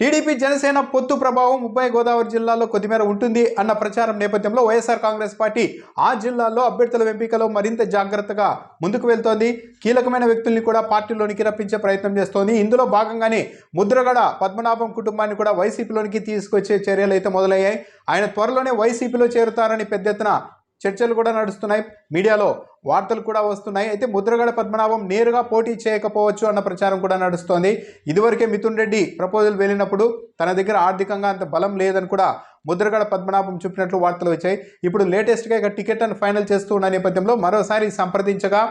TDP Janasena పొత్తు ప్రభావం ఉభయ గోదావరి జిల్లాలో కొద్దిమేర ఉంటుంది అన్న ప్రచారం నేపథ్యంలో వైఎస్ఆర్ కాంగ్రెస్ పార్టీ ఆ జిల్లాలో అభ్యర్థుల ఎంపికలో మరింత జాగ్రత్తగా ముందుకు వెళ్తోంది. కీలకమైన వ్యక్తుల్ని కూడా పార్టీలోనికి రప్పించే ప్రయత్నం చేస్తోంది. ఇందులో భాగంగానే ముద్రగడ పద్మనాభం కుటుంబాన్ని కూడా వైసీపీలోనికి తీసుకొచ్చే చర్యలు అయితే మొదలయ్యాయి. ఆయన త్వరలోనే వైసీపీలో చేరుతారని పెద్ద ఎత్తున చర్చలు కూడా నడుస్తున్నాయి. మీడియాలో వార్తలు కూడా వస్తున్నాయి. అయితే ముద్రగడ పద్మనాభం నేరుగా పోటీ చేయకపోవచ్చు అన్న ప్రచారం కూడా నడుస్తోంది. ఇదివరకే మిథున్ రెడ్డి ప్రపోజల్ వెళ్ళినప్పుడు తన దగ్గర ఆర్థికంగా అంత బలం లేదని కూడా ముద్రగడ పద్మనాభం చెప్పినట్లు వార్తలు వచ్చాయి. ఇప్పుడు లేటెస్ట్గా ఇక టికెట్ అని ఫైనల్ చేస్తూ ఉన్న నేపథ్యంలో మరోసారి సంప్రదించగా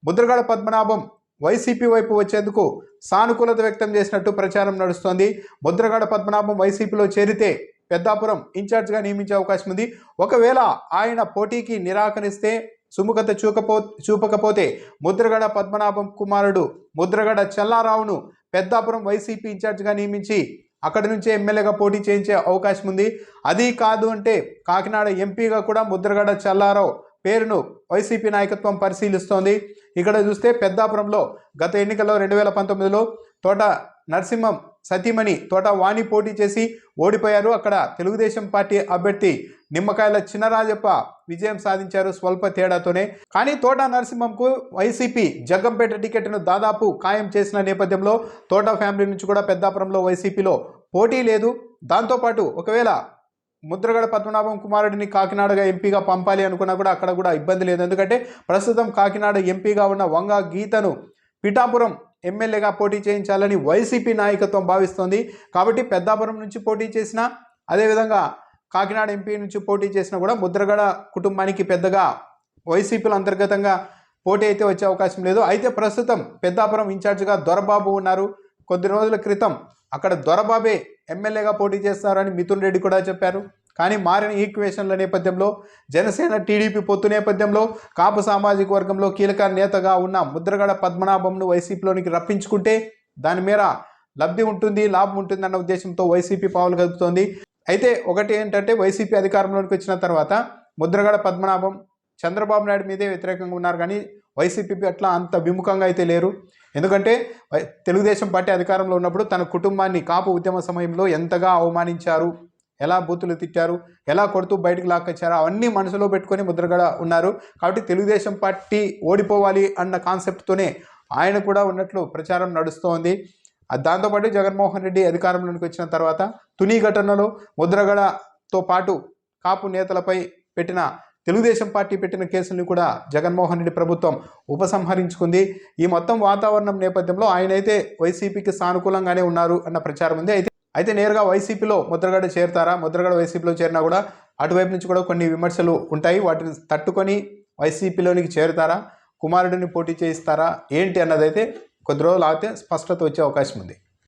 ముద్రగడ పద్మనాభం వైసీపీ వైపు వచ్చేందుకు సానుకూలత వ్యక్తం చేసినట్టు ప్రచారం నడుస్తోంది. ముద్రగడ పద్మనాభం వైసీపీలో చేరితే పెద్దాపురం ఇన్ఛార్జ్గా నియమించే అవకాశం ఉంది. ఒకవేళ ఆయన పోటీకి నిరాకరిస్తే సుముఖత చూపకపోతే ముద్రగడ పద్మనాభం కుమారుడు ముద్రగడ చెల్లారావును పెద్దాపురం వైసీపీ ఇన్ఛార్జ్గా నియమించి అక్కడి నుంచే ఎమ్మెల్యేగా పోటీ చేయించే అవకాశం ఉంది. అది కాదు అంటే కాకినాడ ఎంపీగా కూడా ముద్రగడ చెల్లారావు పేరును వైసీపీ నాయకత్వం పరిశీలిస్తోంది. ఇక్కడ చూస్తే పెద్దాపురంలో గత ఎన్నికల్లో 2019లో తోట నరసింహం సతీమణి తోట వాణి పోటీ చేసి ఓడిపోయారు. అక్కడ తెలుగుదేశం పార్టీ అభ్యర్థి నిమ్మకాయల చినరాజప్ప విజయం సాధించారు స్వల్ప తేడాతోనే. కానీ తోట నరసింహంకు వైసీపీ జగ్గంపేట టికెట్ను దాదాపు ఖాయం చేసిన నేపథ్యంలో తోట ఫ్యామిలీ నుంచి కూడా పెద్దాపురంలో వైసీపీలో పోటీ లేదు. దాంతోపాటు ఒకవేళ ముద్రగడ పద్మనాభం కుమారుడిని కాకినాడగా ఎంపీగా పంపాలి అనుకున్నా కూడా అక్కడ కూడా ఇబ్బంది లేదు. ఎందుకంటే ప్రస్తుతం కాకినాడ ఎంపీగా ఉన్న వంగ గీతను పిఠాపురం ఎమ్మెల్యేగా పోటీ చేయించాలని వైసీపీ నాయకత్వం భావిస్తోంది. కాబట్టి పెద్దాపురం నుంచి పోటీ చేసినా అదేవిధంగా కాకినాడ ఎంపీ నుంచి పోటీ చేసినా కూడా ముద్రగడ కుటుంబానికి పెద్దగా వైసీపీలో అంతర్గతంగా పోటీ అయితే వచ్చే అవకాశం లేదు. అయితే ప్రస్తుతం పెద్దాపురం ఇన్ఛార్జిగా దొరబాబు ఉన్నారు. కొద్ది రోజుల క్రితం అక్కడ దొరబాబే ఎమ్మెల్యేగా పోటీ చేస్తారని మిథున్ రెడ్డి కూడా చెప్పారు. కానీ మారిన ఈక్వేషన్ల నేపథ్యంలో జనసేన టీడీపీ పొత్తు నేపథ్యంలో కాపు సామాజిక వర్గంలో కీలక నేతగా ఉన్న ముద్రగడ పద్మనాభంను వైసీపీలోనికి రప్పించుకుంటే దాని మేర లబ్ధి ఉంటుంది, లాభం ఉంటుంది అన్న ఉద్దేశంతో వైసీపీ పావులు కలుపుతోంది. అయితే ఒకటి ఏంటంటే వైసీపీ అధికారంలోకి వచ్చిన తర్వాత ముద్రగడ పద్మనాభం చంద్రబాబు నాయుడు మీదే వ్యతిరేకంగా ఉన్నారు, కానీ వైసీపీ అట్లా అంత విముఖంగా అయితే లేరు. ఎందుకంటే తెలుగుదేశం పార్టీ అధికారంలో ఉన్నప్పుడు తన కుటుంబాన్ని కాపు ఉద్యమ సమయంలో ఎంతగా అవమానించారు, ఎలా బూతులు తిట్టారు, ఎలా కొడుతూ బయటకు లాక్కొచ్చారు, అవన్నీ మనసులో పెట్టుకొని ముద్రగడ ఉన్నారు. కాబట్టి తెలుగుదేశం పార్టీ ఓడిపోవాలి అన్న కాన్సెప్ట్తోనే ఆయన కూడా ఉన్నట్లు ప్రచారం నడుస్తోంది. దాంతోపాటు జగన్మోహన్ రెడ్డి అధికారంలోకి వచ్చిన తర్వాత తుని ఘటనలో ముద్రగడతో పాటు కాపు నేతలపై తెలుగుదేశం పార్టీ పెట్టిన కేసుల్ని కూడా జగన్మోహన్ రెడ్డి ప్రభుత్వం ఉపసంహరించుకుంది. ఈ మొత్తం వాతావరణం నేపథ్యంలో ఆయనైతే వైసీపీకి సానుకూలంగానే ఉన్నారు అన్న ప్రచారం ఉంది. అయితే నేరుగా వైసీపీలో ముద్రగడ చేరుతారా? ముద్రగడ వైసీపీలో చేరినా కూడా అటువైపు నుంచి కూడా కొన్ని విమర్శలు ఉంటాయి. వాటిని తట్టుకొని వైసీపీలోనికి చేరుతారా, కుమారుడిని పోటీ చేయిస్తారా ఏంటి అన్నదైతే కొద్ది రోజులు ఆగితే స్పష్టత వచ్చే అవకాశం ఉంది.